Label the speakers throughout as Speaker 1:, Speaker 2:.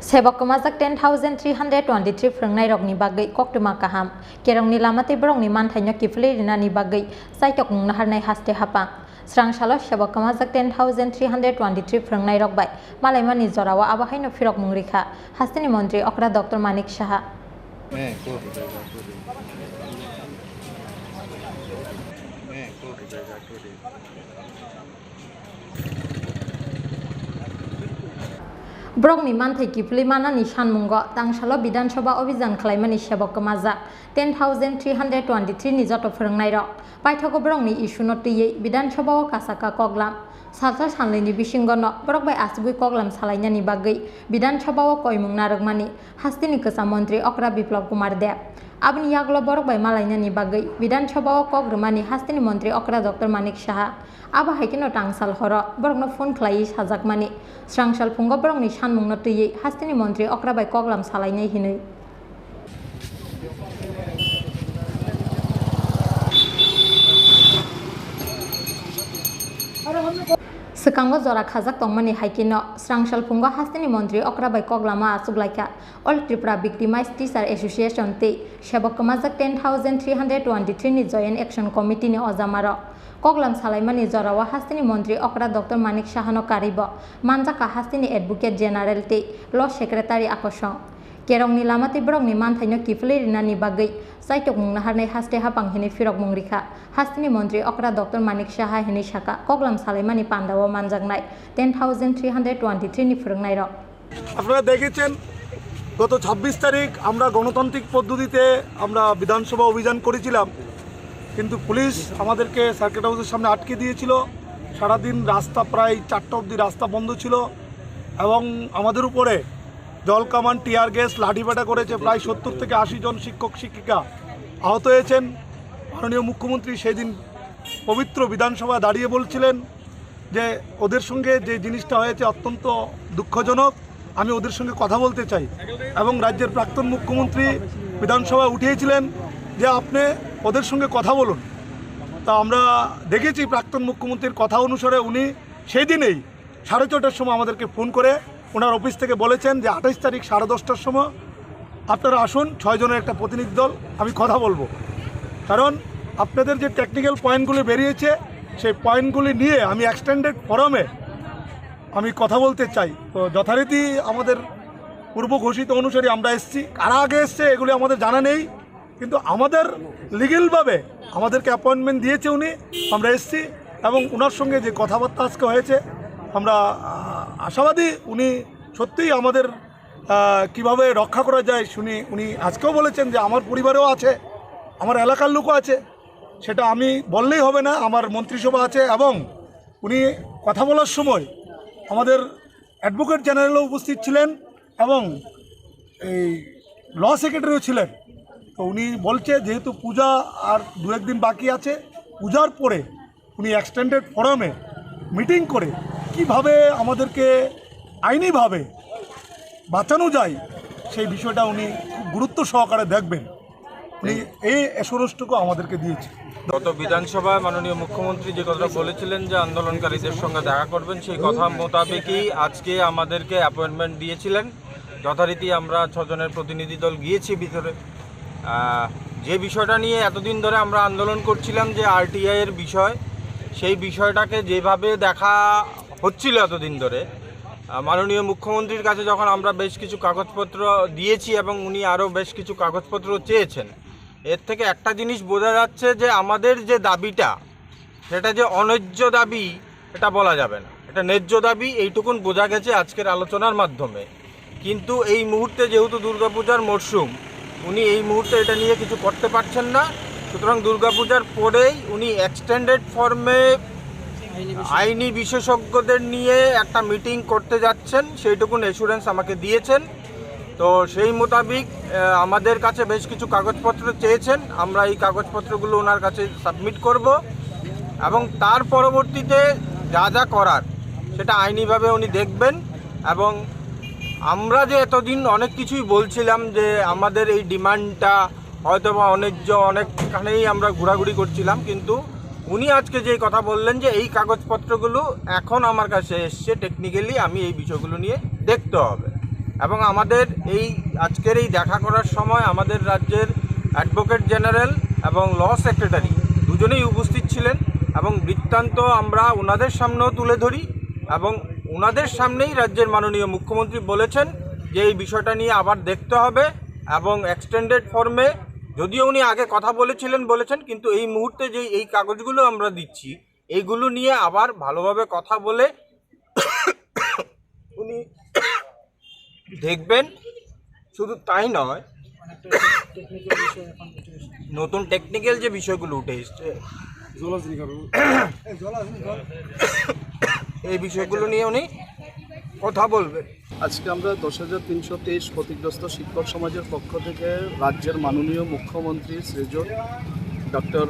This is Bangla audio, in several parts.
Speaker 1: Sebok kemazak 10,323 Phrwngnairokni bagwi koktuma kaham. Kerongni Lamatwi Rwnani Manthaino Kiphilwi Rwnani bagwi Chaitokmung Naharnai haste Haphang. Srang salo sebok kemazak 10,323 Phrwngnairok bai malaimani jorawa Haphang Phirokmung rikha hastini mantri okra Dr. Manik Saha. Brokni Manthai Kiphilwi manani sanmungo tangsalo Bidhan Sabha Abhijan khlaimani sebok kemajak 10,323 ni joto Phrwngnairok paithago Brokni isuno tiyei Bidhan Sabha o kasaka koglam sarta sanlaini bisingono Brok bai asbui koglam salainani bagwi Bidhan Sabha o koimung narokmani hastini kwsa mantri okra Biplab Kumar Deb. Abni yaglo Brok bai malainani bagwi Bidhan Sabha o kogrumani hastini mantri okra Dr. Manik Saha. Aba haikino tangsal horo Brokno phone khlai sajakmani srangsal phungo Brokni sanmungno tiyei hastini mantri okra bai koglam salainai hinui. Sekango jora khajak tongmani haikino srangsal phungo hastini mantri okra bai koglama achuklaika All Tripura Victimized Teacher Association tei sebok kemajak 10,323 ni Joint Action Committee ni ojamaro koglam salaimani jorawa hastini mantri okra Dr. Manik Sahano karibo manjaka hastini Advocate General tei Law Secretary akosong Kerongni Lamatwi Brokni Manthaino Kiphilwi Rwnani bagwi Chaitokmung Naharnai haste Haphang hini Phirokmung rikha hastini mantri okra Dr. Manik Saha hini saka koglam salaimani pandawo manjaknai 10,323 ni Phrwngnairok.
Speaker 2: আপনারা দেখেছেন গত 26 তারিখ আমরা গণতান্ত্রিক পদ্ধতিতে আমরা বিধানসভা অভিযান করেছিলাম, কিন্তু পুলিশ আমাদেরকে সার্কিট হাউসের সামনে আটকে দিয়েছিল। সারাদিন রাস্তা প্রায় 4টা অবধি রাস্তা বন্ধ ছিল এবং আমাদের উপরে জল কামান টিয়ার গ্যাস লাঠিপেটা করেছে। প্রায় 70 থেকে 80 জন শিক্ষক শিক্ষিকা আহত হয়েছেন। মাননীয় মুখ্যমন্ত্রী সেই দিন পবিত্র বিধানসভায় দাঁড়িয়ে বলছিলেন যে ওদের সঙ্গে যে জিনিসটা হয়েছে অত্যন্ত দুঃখজনক, আমি ওদের সঙ্গে কথা বলতে চাই। এবং রাজ্যের প্রাক্তন মুখ্যমন্ত্রী বিধানসভায় উঠিয়েছিলেন যে আপনি ওদের সঙ্গে কথা বলুন। তা আমরা দেখেছি প্রাক্তন মুখ্যমন্ত্রীর কথা অনুসারে উনি সেই দিনেই 4:30টার সময় আমাদেরকে ফোন করে ওনার অফিস থেকে বলেছেন যে 28 তারিখ 10:30টার সময় আপনারা আসুন, 6 জনের একটা প্রতিনিধি দল, আমি কথা বলবো। কারণ আপনাদের যে টেকনিক্যাল পয়েন্টগুলি বেরিয়েছে সেই পয়েন্টগুলি নিয়ে আমি এক্সটেন্ডেড ফোরামে আমি কথা বলতে চাই। তো যথারীতি আমাদের পূর্ব ঘোষিত অনুসারে আমরা এসেছি। কারা আগে এসছে এগুলি আমাদের জানা নেই, কিন্তু আমাদের লিগেলভাবে আমাদেরকে অ্যাপয়েন্টমেন্ট দিয়েছে উনি, আমরা এসেছি এবং ওনার সঙ্গে যে কথাবার্তা আজকে হয়েছে আমরা আশাবাদী উনি সত্যিই আমাদের কিভাবে রক্ষা করা যায় শুনি। উনি আজকেও বলেছেন যে আমার পরিবারেও আছে, আমার এলাকার লোকও আছে, সেটা আমি বললেই হবে না, আমার মন্ত্রিসভা আছে। এবং উনি কথা বলার সময় আমাদের অ্যাডভোকেট জেনারেলও উপস্থিত ছিলেন এবং এই ল সেক্রেটারিও ছিলেন। তো উনি বলছে যেহেতু পূজা আর 2-1 দিন বাকি আছে, পূজার পরে উনি এক্সটেন্ডেড ফোরামে মিটিং করে কিভাবে আমাদেরকে আইনিভাবে বাঁচানো যায় সেই বিষয়টা উনি খুব গুরুত্ব সহকারে দেখবেন। উনি এই অ্যাসুরেন্সটুকু আমাদেরকে দিয়েছে।
Speaker 3: গত বিধানসভায় মাননীয় মুখ্যমন্ত্রী যে কথা বলেছিলেন যে আন্দোলনকারীদের সঙ্গে দেখা করবেন, সেই কথা মোতাবেকই আজকে আমাদেরকে অ্যাপয়েন্টমেন্ট দিয়েছিলেন। যথারীতি আমরা 6 জনের প্রতিনিধি দল গিয়েছি ভিতরে। যে বিষয়টা নিয়ে এতদিন ধরে আমরা আন্দোলন করছিলাম যে আরটিআই এর বিষয়, সেই বিষয়টাকে যেভাবে দেখা হচ্ছিল এতদিন ধরে, মাননীয় মুখ্যমন্ত্রীর কাছে যখন আমরা বেশ কিছু কাগজপত্র দিয়েছি এবং উনি আরও বেশ কিছু কাগজপত্র চেয়েছেন, এর থেকে একটা জিনিস বোঝা যাচ্ছে যে আমাদের যে দাবিটা সেটা যে অন্যায্য দাবি এটা বলা যাবে না, এটা ন্যায্য দাবি, এইটুকুন বোঝা গেছে আজকের আলোচনার মাধ্যমে। কিন্তু এই মুহূর্তে যেহেতু দুর্গাপূজার মরশুম, উনি এই মুহূর্তে এটা নিয়ে কিছু করতে পারছেন না। সুতরাং দুর্গাপূজার পরেই উনি এক্সটেন্ডেড ফর্মে আইনি বিশেষজ্ঞদের নিয়ে একটা মিটিং করতে যাচ্ছেন, সেইটুকুন অ্যাসুরেন্স আমাকে দিয়েছেন। তো সেই মোতাবেক আমাদের কাছে বেশ কিছু কাগজপত্র চেয়েছেন, আমরা এই কাগজপত্রগুলো ওনার কাছে সাবমিট করব এবং তার পরবর্তীতে যা যা করার সেটা আইনিভাবে উনি দেখবেন। এবং আমরা যে এতদিন অনেক কিছুই বলছিলাম যে আমাদের এই ডিমান্ডটা হয়তো বা অন্যায্য, অনেকখানেই আমরা ঘোরাঘুরি করছিলাম, কিন্তু উনি আজকে যে কথা বললেন যে এই কাগজপত্রগুলো এখন আমার কাছে এসছে, টেকনিক্যালি আমি এই বিষয়গুলো নিয়ে দেখতে হবে। এবং আমাদের এই আজকের এই দেখা করার সময় আমাদের রাজ্যের অ্যাডভোকেট জেনারেল এবং ল সেক্রেটারি দুজনেই উপস্থিত ছিলেন এবং বৃত্তান্ত আমরা ওনাদের সামনেও তুলে ধরি এবং ওনাদের সামনেই রাজ্যের মাননীয় মুখ্যমন্ত্রী বলেছেন যে এই বিষয়টা নিয়ে আবার দেখতে হবে এবং এক্সটেন্ডেড ফর্মে যদিও উনি আগে কথা বলেছেন কিন্তু এই মুহূর্তে যে এই কাগজগুলো আমরা দিচ্ছি এইগুলো নিয়ে আবার ভালোভাবে কথা বলে উনি দেখবেন। শুধু তাই নয়, নতুন টেকনিক্যাল যে বিষয়গুলো উঠে এসছে এই বিষয়গুলো নিয়ে উনি কথা বলবেন।
Speaker 4: আজকে আমরা 10,323 ক্ষতিগ্রস্ত শিক্ষক সমাজের পক্ষ থেকে রাজ্যের মাননীয় মুখ্যমন্ত্রী শ্রীযুত ডক্টর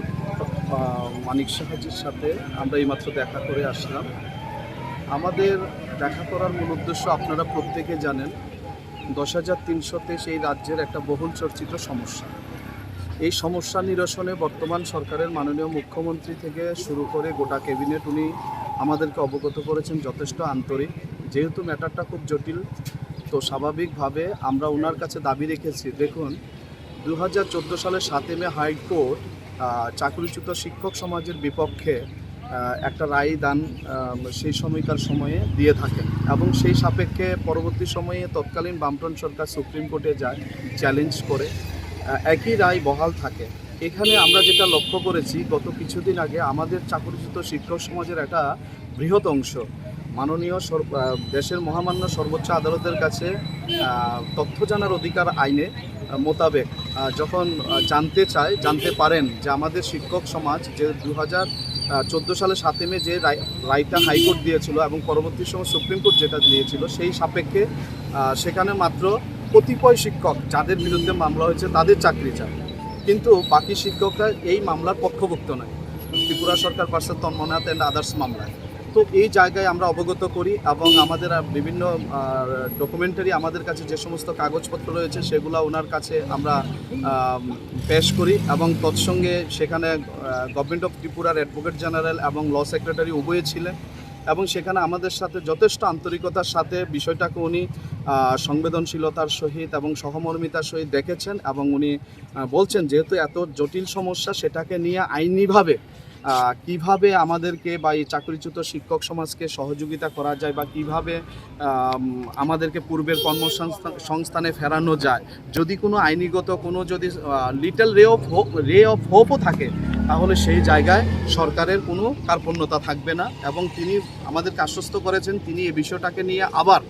Speaker 4: মানিক সাহাজির সাথে আমরা এইমাত্র দেখা করে আসলাম। আমাদের দেখা করার মূল উদ্দেশ্য আপনারা প্রত্যেকে জানেন, 10,323 এই রাজ্যের একটা বহুল চর্চিত সমস্যা। এই সমস্যা নিরসনে বর্তমান সরকারের মাননীয় মুখ্যমন্ত্রী থেকে শুরু করে গোটা ক্যাবিনেট উনি আমাদেরকে অবগত করেছেন যথেষ্ট আন্তরিক। যেহেতু ম্যাটারটা খুব জটিল, তো স্বাভাবিকভাবে আমরা ওনার কাছে দাবি রেখেছি। দেখুন, 2014 সালের 7 মে হাইকোর্ট চাকরিচ্যুত শিক্ষক সমাজের বিপক্ষে একটা রায় দান সেই সময়কার সময়ে দিয়ে থাকেন এবং সেই সাপেক্ষে পরবর্তী সময়ে তৎকালীন বামফ্রন্ট সরকার সুপ্রিম কোর্টে যায় চ্যালেঞ্জ করে, একই রায় বহাল থাকে। এখানে আমরা যেটা লক্ষ্য করেছি, গত কিছুদিন আগে আমাদের চাকরিচ্যুত শিক্ষক সমাজের একটা বৃহৎ অংশ মাননীয় দেশের মহামান্য সর্বোচ্চ আদালতের কাছে তথ্য জানার অধিকার আইনে মোতাবেক যখন জানতে পারেন যে আমাদের শিক্ষক সমাজ যে 2014 সালে 7 মে যে রায়টা হাইকোর্ট দিয়েছিল এবং পরবর্তী সময় সুপ্রিম কোর্ট যেটা দিয়েছিল সেই সাপেক্ষে সেখানে মাত্র কতিপয় শিক্ষক যাদের বিরুদ্ধে মামলা হয়েছে তাদের চাকরি চায়, কিন্তু বাকি শিক্ষকরা এই মামলার পক্ষভুক্ত নয়, ত্রিপুরা সরকার ভার্সেস তন্মনাথ অ্যান্ড আদার্স মামলায়। তো এই জায়গায় আমরা অবগত করি এবং আমাদের বিভিন্ন ডকুমেন্টারি আমাদের কাছে যে সমস্ত কাগজপত্র রয়েছে সেগুলো ওনার কাছে আমরা পেশ করি এবং তৎসঙ্গে সেখানে গভর্নমেন্ট অফ ত্রিপুরার অ্যাডভোকেট জেনারেল এবং ল সেক্রেটারি উভয়ে ছিলেন এবং সেখানে আমাদের সাথে যথেষ্ট আন্তরিকতার সাথে বিষয়টাকে উনি সংবেদনশীলতার সহিত এবং সহমর্মিতার সহিত দেখেছেন এবং উনি বলছেন যেহেতু এত জটিল সমস্যা সেটাকে নিয়ে আইনিভাবে কিভাবে আমাদেরকে বা এই চাকরিচ্যুত শিক্ষক সমাজকে সহযোগিতা করা যায় বা কিভাবে আমাদেরকে পূর্বের কর্মসংস্থানে ফেরানো যায়, যদি কোনো আইনিগত কোনো যদি লিটল রে অফ হোপও থাকে তাহলে সেই জায়গায় সরকারের কোনো কার্পণ্যতা থাকবে না এবং তিনি আমাদেরকে আশ্বস্ত করেছেন তিনি এই বিষয়টাকে নিয়ে আবার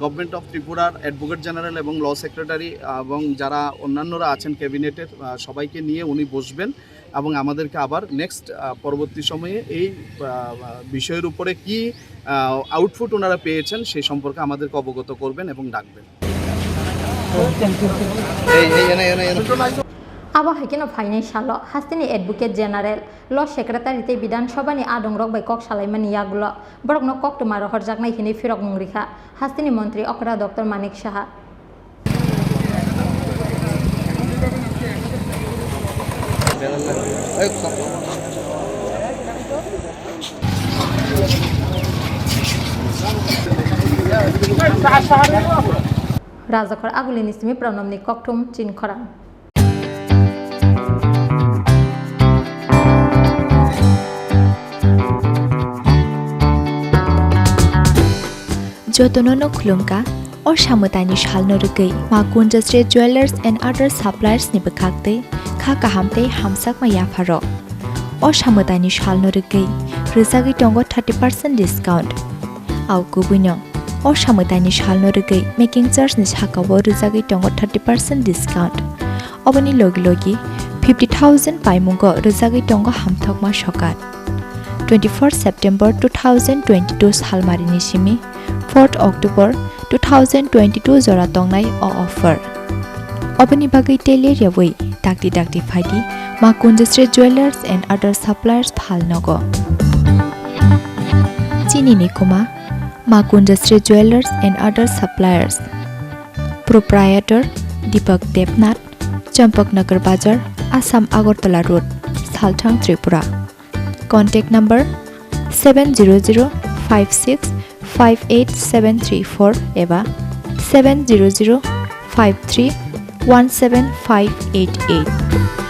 Speaker 4: গভর্নমেন্ট অফ ত্রিপুরার অ্যাডভোকেট জেনারেল এবং ল সেক্রেটারি এবং যারা অন্যান্যরা আছেন ক্যাবিনেটের সবাইকে নিয়ে উনি বসবেন এবং আমাদেরকে আবার নেক্সট পরবর্তী সময়ে এই বিষয়ের উপরে কি আউটপুট ওনারা পেয়েছেন সেই সম্পর্কে আমাদেরকে অবগত করবেন এবং ডাকবেন।
Speaker 1: Abo haikino phainai salo hastini advocate general law secretary te bidan sabani adong rok bai kok salaimani yagulo borokno kok tumaro horjaknai hini Phrwngnairokni rikha hastini mantri okra dr manik saha Rajakor agulini simi pranamni koktum Chin Khorang
Speaker 5: Jotonono khulungka or samutani shalno rugei makun industry jewelers and other suppliers ni bekakte kha kahamte hamsak ma yafaro or samutani shalno rugei rizagi tongo 30% discount au kubuno or samutani shalno rugei making charge ni sakawo rizagi tongo 30% discount obani logi 50,000 paimungo rizagi tongo hamthok ma shokat 24 September 2022 salmarini simi 4 October 2022 jora tongnai o offer obani bagai tele yawai dakti phaidi makun industry jewelers and other suppliers phalnogo Chini ni kuma makun industry jewelers and other suppliers proprietor Deepak Debnath Champaknagar Bazar Assam Agartala Road Salthang Tripura contact number 7005658,734 एबा 70053175888